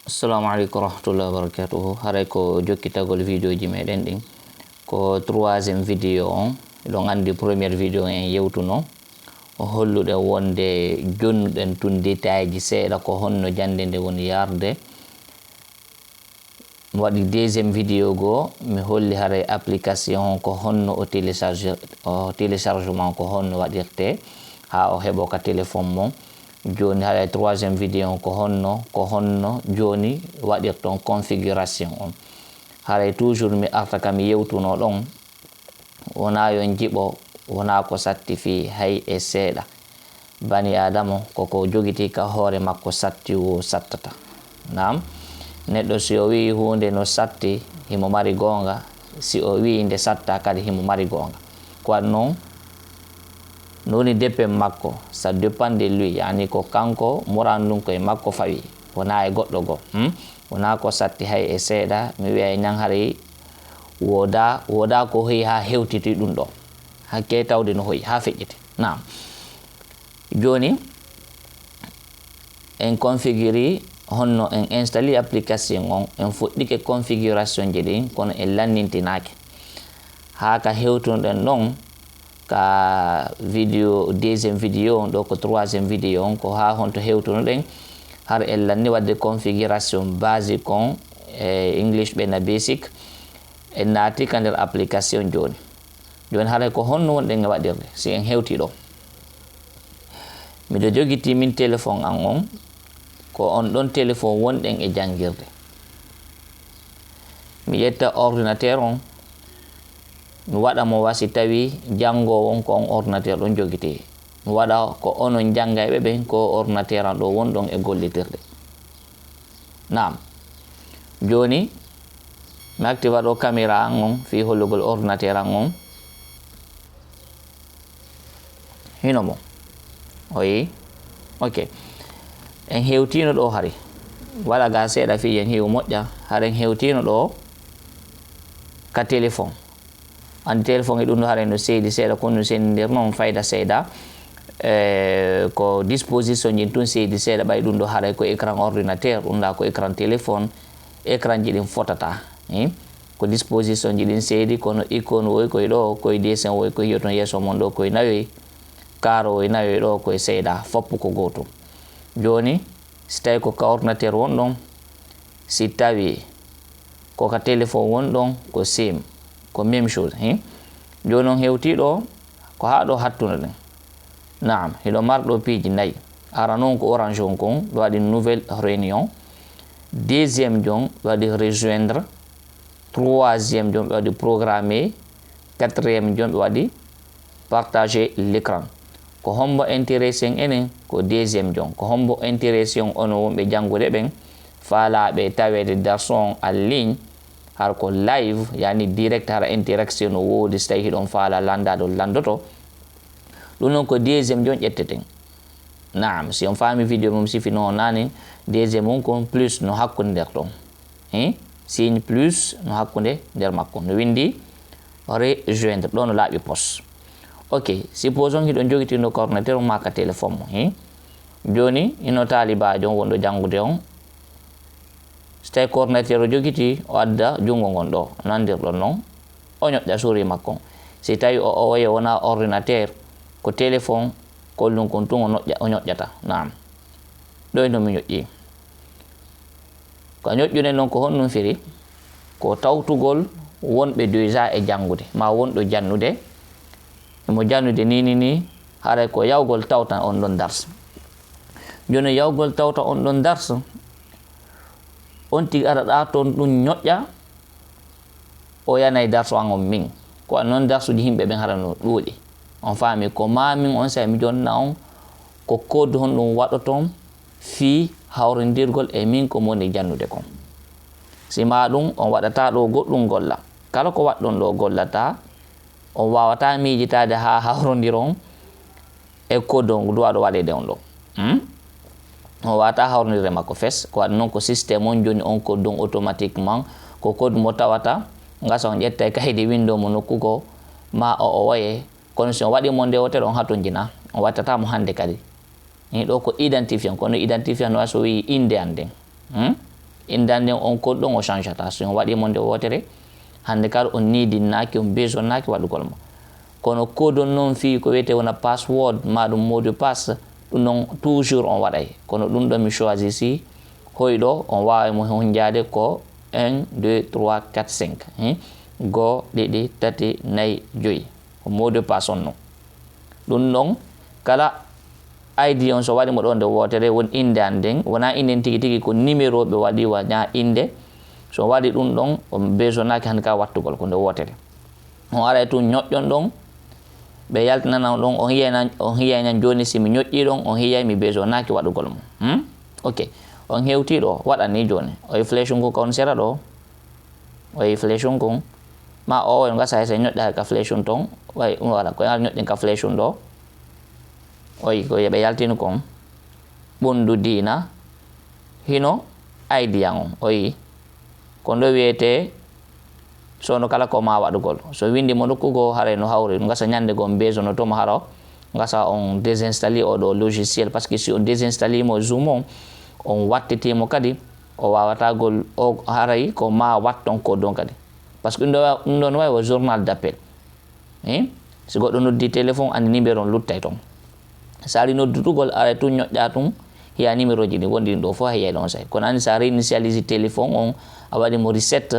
Assalamualaikum warahmatullahi wabarakatuh. Hare ko jokkitagol video ji meɗen ɗin ko troisiéme vidéo on. Ɗon andi première vidéo en yewtuno o holluɗen wonde jonnuɗen tun détail ji seeɗa ko honno jande nde woni yarde. Mi waɗi deuxiéme vidéo goo mi holli hare application ko honno o téléchargement ko honno waɗirte ha o heɓo ka téléphone mon. Joni haɗa troisiéme vidéo ko honno joni waɗirton configuration on. Haɗa toujours mi arta kam yewtuno ɗon wona yo jiɓo wona ko satti fi hay e seeɗa. Bani adama koko jogiti ka hoore makko satti wo sattata. Naam, neɗɗo si o wi hunde no satti himo mari gonga, si o wi nde satta kadi himo mari gonga. Ko waɗi noon noni depen makko, ça dépend de lui, yani ko kanko murandum koye makko fawi wona e goɗɗo go. Wona ko satti hay e seeɗa. Mi wiya nan haray woda ko hoyi ha hewtiti ɗum ɗo hakke tawde no hoyi ha feƴƴiti. Naam, joni en configure honno en installe application on, en fuɗɗike configuration ji ɗin kono en lannintinake ha ka hewtunoɗen ɗon ka vidéo deuxiéme vidéo on ɗo ko troisiéme vidéo on ko ha honto hewtuno ɗen har en lanni wadde configuration basique on English ɓena basic en naati ka nder application joni haray ko honno wonɗen e waɗirde. Si en hewti ɗo miɗo jogiti min téléphone an on ko on ɗon téléphone wonɗen e jangirde. Mi ƴetta ordinateur on mi waɗa mo wasi tawi jangowo on ko on ordinateur ɗon jogiti. Mi waɗa ko onon jangayɓe ɓen ko ordinateur an ɗo wonɗon e gollitirde. Naam, joni mi activa ɗo caméra an on fi hollugol ordinateur an on. Hinomo oyi ok, en hewtino ɗo hari waɗa ga seeɗa fi en hew moƴƴa. Haren hewtino ɗo ka téléphone. Andi téléphone e ɗum ɗo hare no seedi seeɗa kono no sendidir noon fayda seeɗa ko disposition ji tun seedi seeɗa ɓay ɗum ɗo haray ko écran ordinateur ɗum ɗa ko écran téléphone. Écran ji ɗin fotata ko disposition ji ɗin seedi kono icône woy koye ɗo koye dessin woy ko hiyoton yeeso mon ɗo koye nayoyi karo woye nayoyi ɗo koye seeɗa foppu ko gotum. Joni si tawi ko ka ordinateur wonɗon, si tawi ko ka téléphone wonɗon ko sim ko même chose. Joni on hewtiɗo ko ha ɗo hattuno ɗen. Naam, hiɗo marɗo piiji nayi. Ara noon ko orange on kon ɓe waɗi nouvelle réunion. Deuxiéme jon ɓe waɗi rejoindre. Troisiéme jon ɓe waɗi programmer. Quatriéme jon ɓe waɗi partager l'écran. Ko hombo intéressé enen ko deuxiéme jon. Ko hombo intéressé ono wonɓe jangude ɓen faalaɓe tawede darson en ligne har ko live, yani direct hara interaction no wodi so tawi hiɗon faala landaɗo landoto. Ɗum noon ko deuxiéme jon ƴetteten. Naam, si on faami vidéo mum sifino nani deuxiéme on kon plus no hakkude nder ɗon signe plus no hakkude nder makko no windi rejoindre ɗo no laaɓi poste. Ok, suppose on hiɗon jogitino ko ordinateur ma ka téléphone mo joni ino talibajo on wonɗo jangude on. So tawi ko ordinateur o jogiti o adda jungo ngon ɗo nandirɗon noon o ñoƴƴa souris makko. Si tawi o waye wona ordinateur ko téléphone kollum kon tun o ñoƴƴata. Naam, ɗo no mi ñoƴƴi. Ko ñoƴƴude noon ko honnum firi ko tawtugol wonɓe déjà e jangude ma wonɗo jannude mo jannude ni haray ko yawgol tawta on ɗon darsa. Joni yawgol tawta on ɗon darsa on tigi araɗa toon ɗum ñoƴƴa o yanay darso an on min ko an noon darsuji himɓe ɓen hara no ɗuuɗi. On faami ko mamin on sa mi jonna on ko code hon ɗum waɗoton fi hawrindirgol e min ko moni jannude kon. Sima ɗum on waɗata ɗo goɗɗum golla. Kala ko waɗɗon ɗo gollata on wawata miijitade ha hawrondiron e code on duwaɗo waɗede on ɗo. On wawata hawrondirde makko fes. Ko waɗi noon ko systéme on joni on code on automatiquement ko code mo tawata gasa on ƴetta e kayde window mo nokkugo ma o waye kono si on waɗi mo nde wotere on hatton jina on wattatamo hande kadi. Ɗo ko identifiant kono identifiant no so wi inde an nden indande on ko ɗon o changata so on waɗi mo nde wotere hande kar on nidinaki on besonnaki waɗugol mo kono kodon noon fi ko wiyete wona password maɗum mot de passe ɗum noon toujours on waɗay kono ɗum ɗo mi choisisi hoyɗo on wawi mo hunjade ko 1 2 3 4 5 go ɗiɗi tati nayyi joyi ko mot de passe on non ɗum ɗon kala ID on so waɗi mo ɗon nde wotere won inde an nden wona inde tigi tigi ko numéro ɓe waɗi waña inde so waɗi ɗum ɗon on besonnaki hande ka wattugol ko nde wotere on ara tun ñoƴƴon ɗon ɓe yaltinana ɗon on hiyaynan joni simi ñoƴƴi ɗon on hiyay mi besonnaki waɗugol mo ok on hewti ɗo waɗani joni o yi flèche ngu kon sera ɗo o yi flèche ngu ma o en gasa se ñoƴƴa ka flèche ton way wala ko yal ñoƴƴin ka flèche ɗo oyi ko ɓe yaltini kon ɓundu dina hino ID yan on oyi kon ɗo wiyete sono kala ko ma waɗugol so windi mo nokkugo haray no hawri gasa ñande go besono tomo haro gasa on désinstalle oɗo logiciel par ce que si on désinstalle mo zoom on wattitimo kadi o wawatagol o haray ko ma watton ko don kadi par ce que ɗum ɗo no wawi o journal d' appel si goɗɗo noddi téléphone andi numéro on luttay ton sa ari noddutugol aray tun ñoƴƴa tun hiya numéro ji ɗi wonɗi ɗo fof hiyay ɗon say kono andi sa réinitialise téléphone on a waɗi mo reset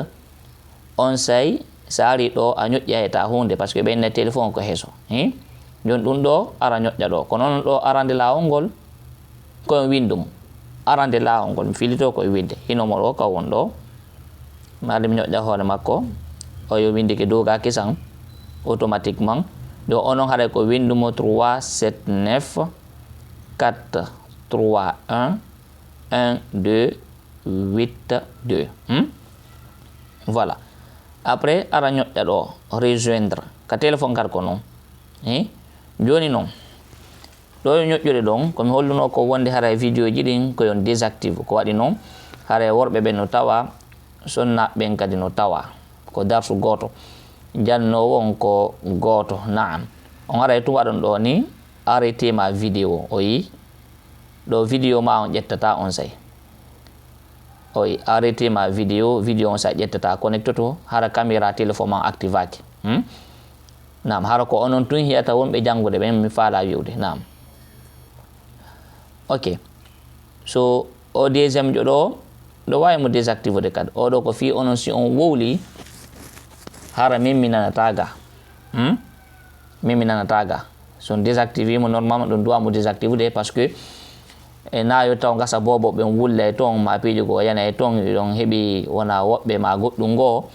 on say sa ari ɗo a ñoƴƴa heta hunde par ce que ɓeyna téléphone ko heeso joni ɗum ɗo ara ñoƴƴa ɗo kono noon ɗo arande lawol ngol koye windum arande lawol ngol mi filito koye winde hinomo ɗo ka won ɗo maɗum ñoƴƴa hoore makko o yo windike doga kisan automatiquement do onon haɗa ko windumo 379 4 3 1 1 2 8 2 voilà après ara ñoƴƴa ɗo rejoindre ka téléphone kar ko noon joni noon ɗo ñoƴƴude ɗon komi holluno ko wonde haray vidéo ji ɗin koyon désactive ko waɗi noon haray worɓe ɓe no tawa sonnaɓe ɓen kadi no tawa ko darsu goto jannowo on ko goto naam on aray tum waɗon ɗo ni arrêté ma vidéo o yi ɗo vidéo ma on ƴettata on say o yi arrêté ma vidéo on sa ƴettata connectoto hara caméra téléphone ma activaki naam hara ko onon tun hiyata wonɓe janngude ɓen mi faala wiwde naam ok so o deuxiéme jo ɗo wawi mo désactive de kadi oɗo ko fi onon si on wowli hara min mi nanata ga min mi nanata ga so désactive mo normalement ɗum duwa mo désactive de par ce que nayo taw gasa bobo ɓen wulla e ton ma piiji go yana e ton ɗon heeɓi wona woɓɓe ma goɗɗum go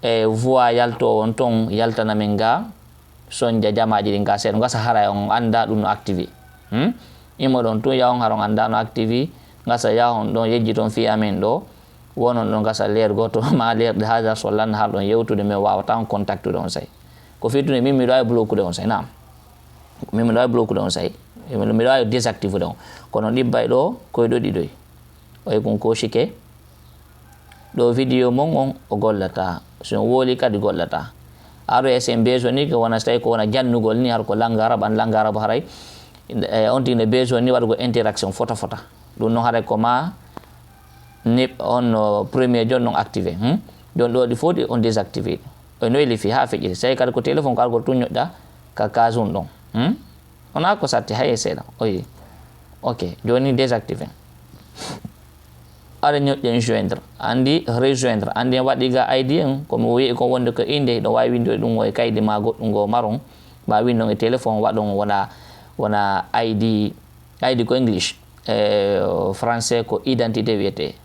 e voix yalto on ton yaltana min ga sonja jamaji ɗin ga seeɗa gasa hara on anda ɗum no activé immo ɗon tun yahon hara on anda no activé gasa yahon ɗon yejji toon fi amen ɗo wonon ɗon gasa leer goto ma leerɗe haja sollanno har ɗon yewtude min wawata on contactude on say ko fittude min miɗo wawi bloqueude on say nam min miɗo wawi bloqueude on say miɗo wawi désactive de on kono ɗibbay ɗo koye ɗo ɗiɗoy oy kon koshike ɗo vidéo mon on o gollata so woli kadi gollata aro sen besoin ni ko wona so tawi ko wona jannugol ni har ko langue arabe an langue arabe haray on tine besoin ni waɗugo interaction fota ɗum noon haray ko ma ni on premier jon non activé jon ɗo ɗi fof ɗi on désactivé o noyli fi ha feƴƴiri so tawi kadi ko téléphone ko argol tun ñoƴƴa ka casum ɗon wona ko satti hay seeɗa oyi ok joni désactivé aɗa ñoƴƴen joindre andi rejoindre andi en waɗi ga ID en komi wi ko wonde ko inde ɗo wawi windude ɗum o e kaydi ma goɗɗum go marron ma windon e téléphone waɗon wona ID ko english français ko identité wiyete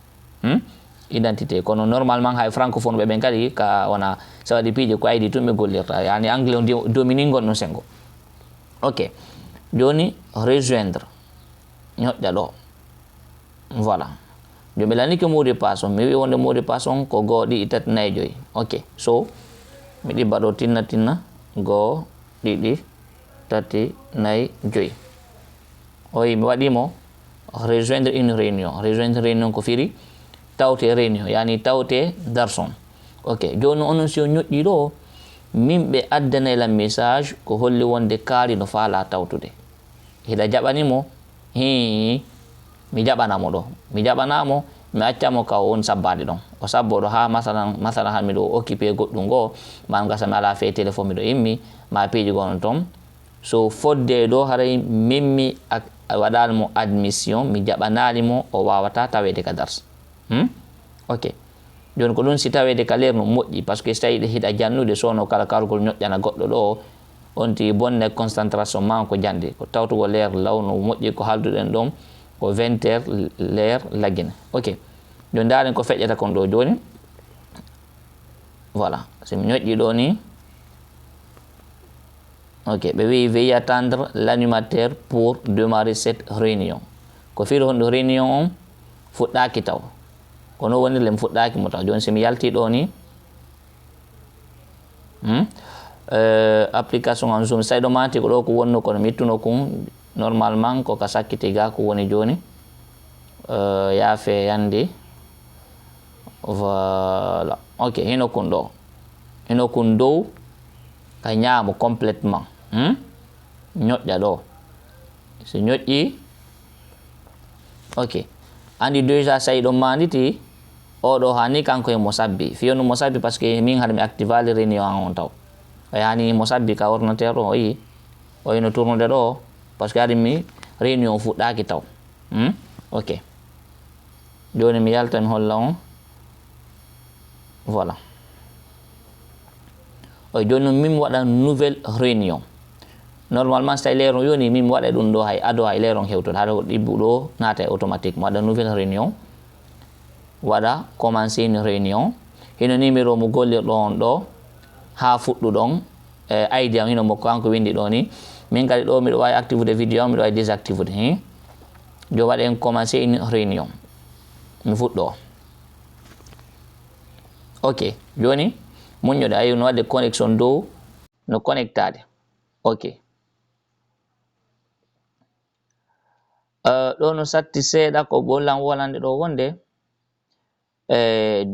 identité kono normalement hay francophone ɓe ɓen kadi ka wona sa waɗi piiji ko ID tun ɓe gollirta yani anglais o domini gonɗum sengo ok joni rejoindre ñoƴƴa ɗo voilà joni ɓe lanike mot de passe on mi wi wonde mot de passe on ko goo ɗiɗi tati nayyi joyi ok so mi ɗibba ɗo tinna goo ɗiɗi tati nayyi joyi oyi mi waɗimo rejoindre une réunion ko firi tawte réunion yani tawte darson ok joni onon si o ñoƴƴi ɗo min ɓe addanaylam message ko holli wonde kaari no faala tawtude hiɗa jaɓanimo mi jaɓanamo ɗo mi jaɓanamo mi accamo ka on sabbade ɗon o sabboɗo ha masalan han miɗo occupé goɗɗum goo man gasa mi ala fe téléphone miɗo immi ma peji gonon ton so fodde ɗo haray mimmi waɗanimo admission mi jaɓanalimo o wawata tawede ka dars ok joni ko ɗum si tawede ka leer no moƴƴi par ce que so tawi ɗe hiɗa jannude sowno kala kargol ñoƴƴana goɗɗo ɗo onti bonne concentration ma ko jande ko tawtugo leer law no moƴƴi ko halduɗen ɗon ko 20h leer laggine ok joni daren ko feƴƴata kon ɗo joni voilà somi ñoƴƴi ɗo ni ok ɓe wi veuillez attendre l'animateur pour démarrer cette réunion ko fiiri honɗo réunion on fuɗɗaki taw kono wonirle mi fuɗɗaki mo taw joni somi yalti ɗo ni application am zoom sayɗo mati ko ɗo ko wonno kono mi ittuno kum normalement ko ka sakkiti ga ko woni joni yaafe yandi voilà ok hino kun dow ka ñaamo complètement ñoƴƴa ɗo so ñoƴƴi ok andi déjà sayɗo manditi oɗo hani kanko e mo sabbi fiyonu mo sabbi par ce que min haɗa mi activali réunion an on taw o yani mo sabbi ka ordinateur o yi o yino tournude ɗo par ce que haɗi mi réunion fuɗɗaki taw ok joni mi yalta mi holla on voilà o joni min waɗa nouvelle réunion normalement so tawi leeron yoni min waɗa ɗum ɗo hay ado hay leeron hewtude haɗa ɗibbu ɗo naata e automatique mo waɗa nouvelle réunion waɗa commencé une réunion hino numéro mo gollirɗo on ɗo ha fuɗɗuɗon ID am hino mo kanko windi ɗo ni min kadi ɗo miɗo wawi activude vidéo am miɗo wawi désactivude jo waɗen commencé une réunion mi fuɗɗo ok joni muñƴode ayi no wadde connexion dow no connectade ok ɗo no satti seeɗa ko ɓollan wolande ɗo wonde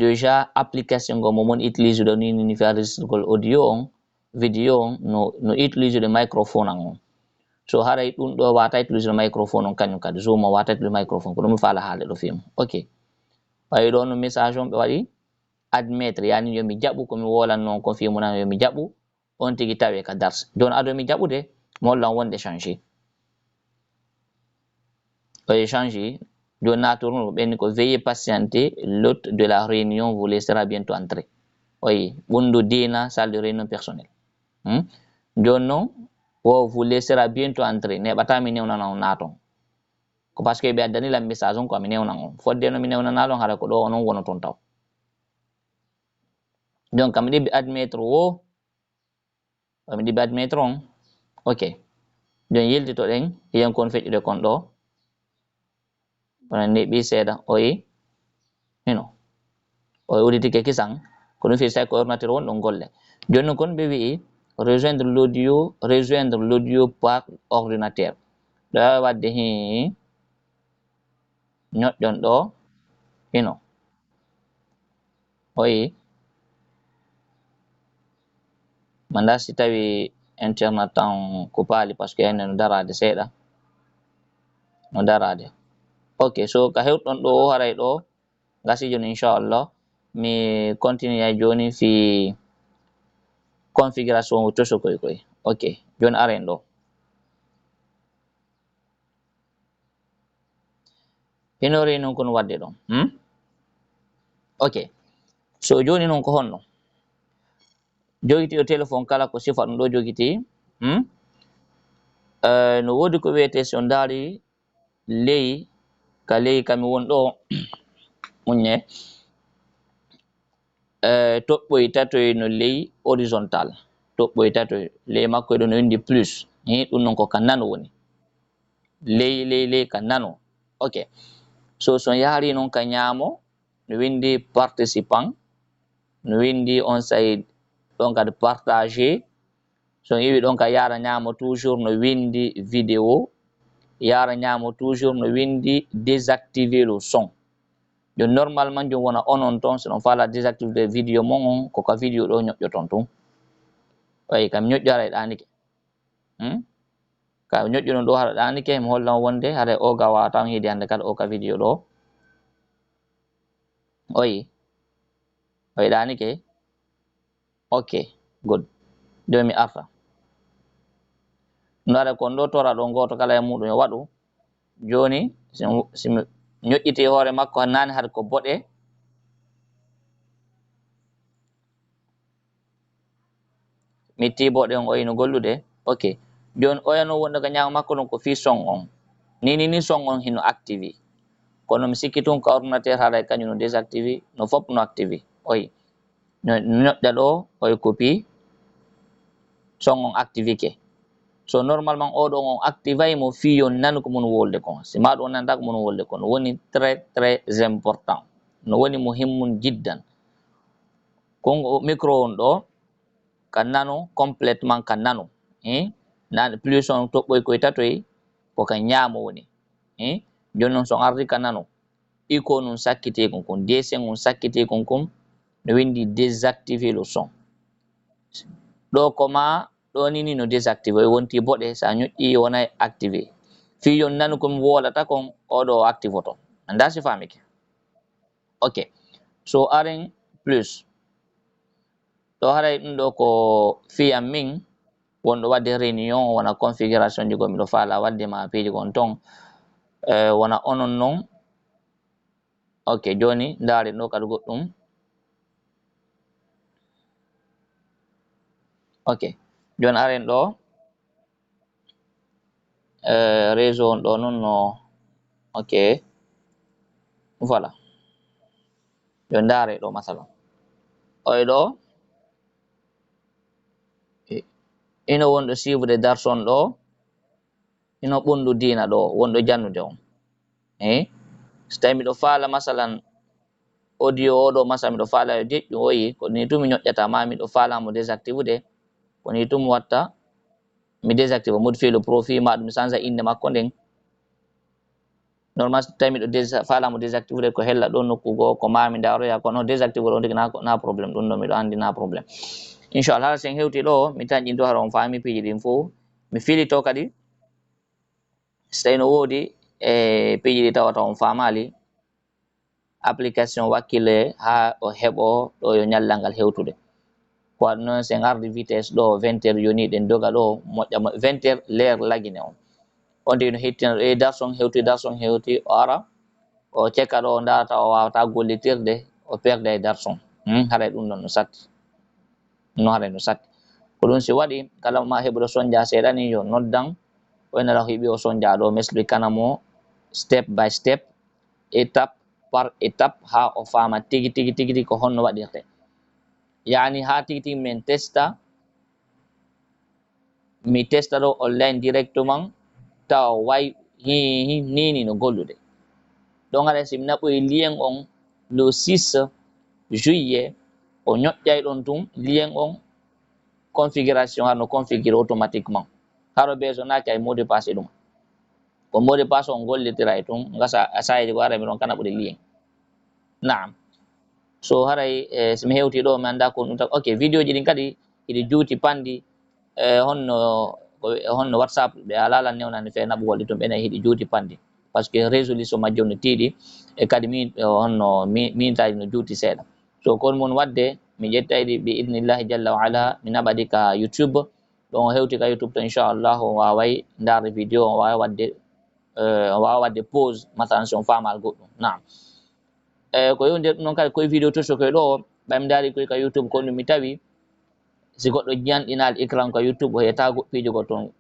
déjà application go momon utilise ɗo ni fi enregistrgol audio on vidéo on no utilise de microphone an on so haray ɗum ɗo wata utilise de microphone on kañum kadi zoom o wata utilise microphone ko ɗum mi faala haalde ɗo fima ok ɓawi ɗo no message on ɓe waɗi admettre yani yomi jaɓu komi wolanno ko fimunan yomi jaɓu on tigui tawe ka dars joni adomi jaɓude mi hollan wonde changé oye changé joni natorno ko ɓenni ko veuillez patienter l'hôte de la réunion vous laissera bientôt entrer oyi ɓundu dina salle de réunion personnel joni noon o vous laissera bientôt entrer neɓata mi newnana on naton ko par ce que ɓe addanilam message on ko ami newnan on fodde no mi newnanaɗon haɗa ko ɗo onon wona toon taw donc mi ɗiɓɓi admettre o mi ɗiɓɓi admettre on ok joni yiltitoɗen hiyen kon feƴƴude kon ɗo onon neɓɓi seeɗa oyi hino o uditike kisan ko ɗum fiiri tawi ko ordinateur wonɗon golle joni kon ɓe wii rejoindre l'audio par ordinateur ɗo wawi wadde ñoƴƴon ɗo hino oyi manda si tawi internet tan ko paali par ce que enne no darade seeɗa no darade ok so ka hewɗon ɗo o haray ɗo gasi joni inchallah mi continue ay joni fi configuration toso koy ok joni aren ɗo hinori noon kono wadde ɗon ok so joni noon ko honno jogitiɗo téléphone kala ko sifa ɗum ɗo jogiti no wodi ko wiyete so daari ley kami won ɗo muñe toɓɓoy tatoy no ley horizontal toɓɓoy tatoy ley makko ɗo no windi plus ɗum noon ko ka nano woni ley ka nano ok so yaari noon ka ñaamo no windi participant no windi on side ɗon kadi partagé so iwi ɗon ka yara ñaamo toujours no windi vidéo yara ñaamo toujours no windi désactiver le son joni normalement joni wona onon toon so ɗon faala désactiver vidéo mon on koka vidéo ɗo ñoƴƴoton tun wayi kam ñoƴƴo haɗa ɗanike ka ñoƴƴu non ɗo haɗa ɗanike mi hollan wonde haɗa o ga wawata on heedi hande kala o ka vidéo ɗo oyi oyi ɗani ke ok good joni mi arta ndare kon ɗo tora ɗo goto kala e muɗum yo waɗu joni simi ñoƴƴiti hoore makko nane hade ko boɗe mi tiboɗe on oyi no gollude ok joni oyano wonde ko ñaama makko ɗum ko fi son on ni son on hino activé kono mi sikki tun ko ordinateur haɗa kañum no désactivé no fop no activé oyi ñoƴƴa ɗo oyi copie son on activé ke so normalement oɗo on activay mo fiyon nanu ko mun wolde kon si ma ɗum nanta ko mun wolde kon woni très important no woni muhimmun jiddan kongo micro on ɗo kan nano complètement kan nano nane plus on toɓɓoy koye tatoy ko kan ñaamo woni joni noon so ardi kan nano iko num sakkite kon kon desen on sakkite kon kon no windi désactiver le son ɗo koma ɗo nini no désactivé wonti boɗe sa ñoƴƴi wonay activé fiyon nanu komi wolata kon oɗo active oto anda si famike ok so aren plus ɗo haray ɗum ɗo ko fiyam min wonɗo wadde réunion wona configuration ji gomiɗo faala wadde ma peji gon ton wona onon noon ok joni ndaren ɗo kadi goɗɗum ok joni aren ɗo réseau on ɗo noon no ok voilà joni ndare ɗo masala oye ɗo ino wonɗo suivre darson ɗo ino ɓundu dina ɗo wonɗo jannude on so tawi miɗo faala masalan audio oɗo masala miɗo faala e deƴƴu oyi ko ni tumi ñoƴƴata ma miɗo faalamo désactivude ko ni tum watta mi désactive modifie le profil maɗum mi change inde makko nden normal so tawi miɗo faalamo désactivude ko hella ɗo nokkugo ko mami daroya kono désactive ɗo ndiki na probléme ɗum ɗo miɗo andi na probléme inchallah hala sen hewti ɗo mi tañƴinto hara on faami piiji ɗin fo mi filito kadi so tawi no woodi piiji ɗi tawata on famali application wakkile ha o heɓo ɗo yo ñallal ngal hewtude ko waɗi noon sen ardi vitesse ɗo 20 heures yoni ɗen doga ɗo moƴƴa 20 heures l'air lagine on on ndi no hettina ɗo darson hewti o ara o cekka ɗo o darata o wawata gollitirde o perda e darson haray ɗum ɗon no satti haray no satti ko ɗum si waɗi kala ma heɓuɗo sonja seeɗa ni yo noddan o enara hiɓi o sonja ɗo mi expliquanamo step by step étape par étape ha o fama tigi tigi ko honno waɗirte yani ha tigi tigi min testa mi testa ɗo online directement tawa way nini no gollude ɗon haɗa simi naɓoyi lien on le 6 juillet o ñoƴƴay ɗon tum lien on configuration har no configure automatiquement haro be so nacca e mot de passe ɗum ko mot de passe on gollitira e tum gasa sayeji ko ara mi ɗon kana ɓuuri lien naam so haray somi hewti ɗo mi anda ko ɗum tan ok vidéo ji ɗin kadi iɗi juuti pandi honno whatsapp ɓe alala newnande fe naɓugol ɗi tum ɓene hiɗi juuti pandi par ce que résolution majjum no tiiɗi e kadi honno mintaji no juuti seeɗa so kon mon wadde mi ƴettayɗi bi idnillahi jalla wa ala mi naɓaɗi ka youtube ɗon o hewti ka youtube to inchallah o waway darde vidéo o wawa wadde pause masalan si on famal goɗɗum naam ko yewdir ɗum noon kadi koye vidéo to koye ɗo ɓaymi daari koye ka youtube ko ɗum mi tawi si goɗɗo janɗinali écran ka youtube o yiyata piiji go toon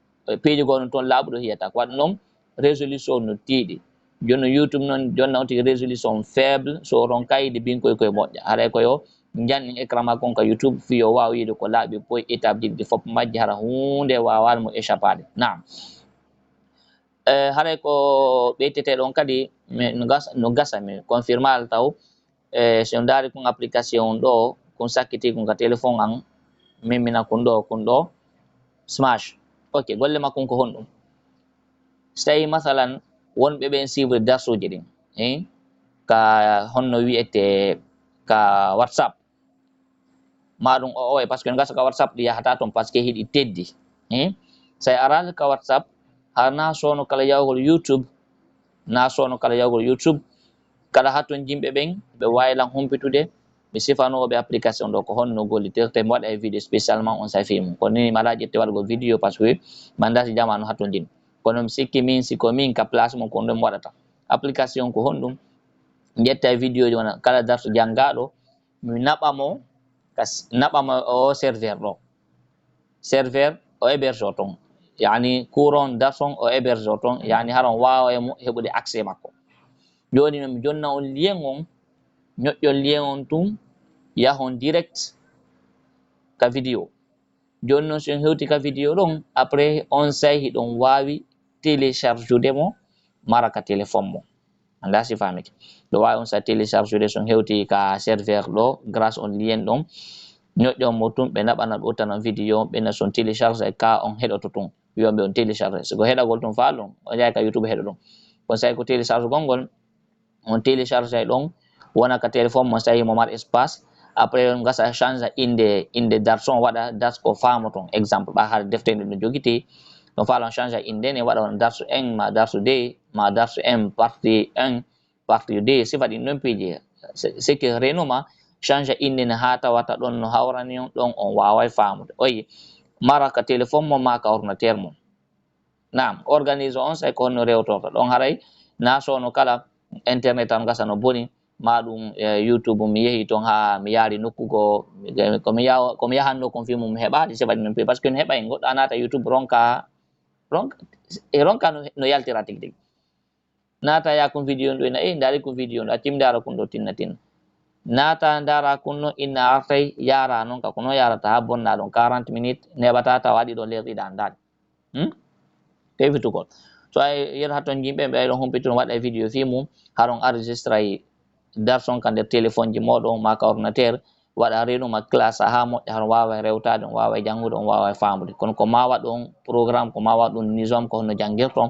piiji gono toon laaɓuɗo yiyata ko waɗi noon résolution no tiiɗi joni youtube noon joni on tigi résolution faible so oton kayidi binkoye koye moƴƴa haray koyo janɗin écran ma kon ka youtube fi o wawa yiide ko laaɓi boyi étape ji ɗi fof majji hara hunde wawano mo échappade naam haray ko ɓeytete ɗon kadi no gasa mi confirmal taw so daari kon application ɗo kon sakkiti kon ka téléphone an mimmina kon ɗo smash ok golle makko ko honɗum so tawi masalan wonɓe ɓen suivre darsuji ɗin ka honno wiyete ka whatsapp maɗum o oye par ce que no gasa ka whatsapp ɗi yahata toon par ce que hiɗi teddi so arani ka whatsapp har na sowno kala yawgol youtube kala hatton jimɓe ɓen ɓe waylan humpitude ɓe sifanoɓe application ɗo ko honno gollitirte mi waɗa e vidéo spécialement on safi mum kono ni mala ƴette waɗugo vidéo par ce que mandasi jamanu hatton jin kono mi sikki min siko min ka place mum ko ɗum mi waɗata application ko honɗum ƴetta e vidéo ji wona kala darto janggaɗo mi naɓamo o serveur ɗo serveur o héberge o ton yani courant darton o héberge o ton yani haron wawa mo heɓude accès makko joni no mi jonna on lien on ñoƴƴon lien on tum yahon direct ka vidéo joni noon so en hewti ka vidéo ɗon après on sayi hiɗon wawi télécharge ude mo mara ka téléphone mo anda si famike ɗo wawi on sa télécharge ude son hewti ka serveur ɗo grâce on lien ɗon ñoƴƴon mo tum ɓe naɓana ɗo tan vidéo ɓenna son télécharge ka on heɗoto tum wiyoɓe on télécharge siko heɗagol tum fa ɗum o jaay ka youtube heɗo ɗum kon sayi ko télécharge gongol on télécharge ay ɗon wona ka téléphone mo sayi mo mar espace après on gasa change inde darson waɗa dars ko famo ton exemple ɓa har deftere nde no jogiti ɗon falon change inde ne waɗa on darsu 1 ma darsu 2 ma darsu 1 partie 1 partie 2 sifa ɗin ɗon piiji c'est que renoma change inde ne ha tawata ɗon no hawrani on ɗon on wawai famude oyi mara ka téléphone mo ma ka ordinateur mo nam organise on say ko honno rewtorta ɗon haray na sono kala internet tan gasa no boni maɗum youtube mi yehi ton ha mi yaari nokkugo komi yahanno kon film mi heɓaɗi sifa ɗin non pi par ce que no heɓa en goɗɗo a nata youtube ronka no yaltira tigui tigui nata ya kon vidéo ɗo ina daari ko vidéo ɗo accimi dara kon ɗo tinna nata dara kunno inna artay yara non ka kono yarata ha bonna ɗon 40 minutes neɓata tawa waɗi ɗo lerɗiɗa andaɗi kefitugol so ay yer hatton yimɓe ɓe ɗon humpitoon waɗa vidéo fi mum haɗon enregistre ay darson ka nder téléphone ji moɗon ma ka ordinateur waɗa renuma classe ha moƴƴa haɗon wawa rewtade on wawa janggude on wawa famude kono ko mawa ɗon programme ko mawa ɗum nizam ko honno jangguirton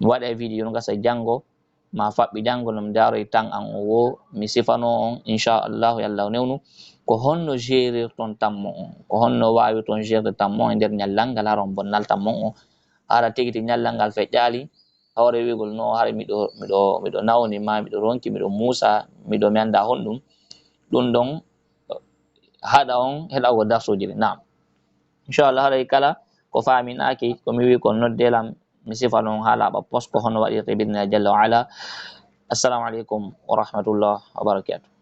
mi waɗa vidéo no gasa janggo ma faɓɓi janggo nomi daroy tan an o wo mi sifano on inchallahu yallah newnu ko honno gérirton tammo on ko honno wawi ton gérde tammo e nder ñallal ngal haron bonnal tammo on ara tigui tigui ñallal ngal feƴƴali hawre wigol no haara miɗo nawni ma miɗo ronki miɗo muusa miɗo mi anda honɗum ɗum ɗon haɗa on heɗago darsuji ɗi nam inchallah haray kala ko faminaki komi wi kon noddelam mi sifa non ha laaɓa post ko hono waɗirte bidna jalla wa ala assalamu aleykum wa rahmatullah wa barakatuh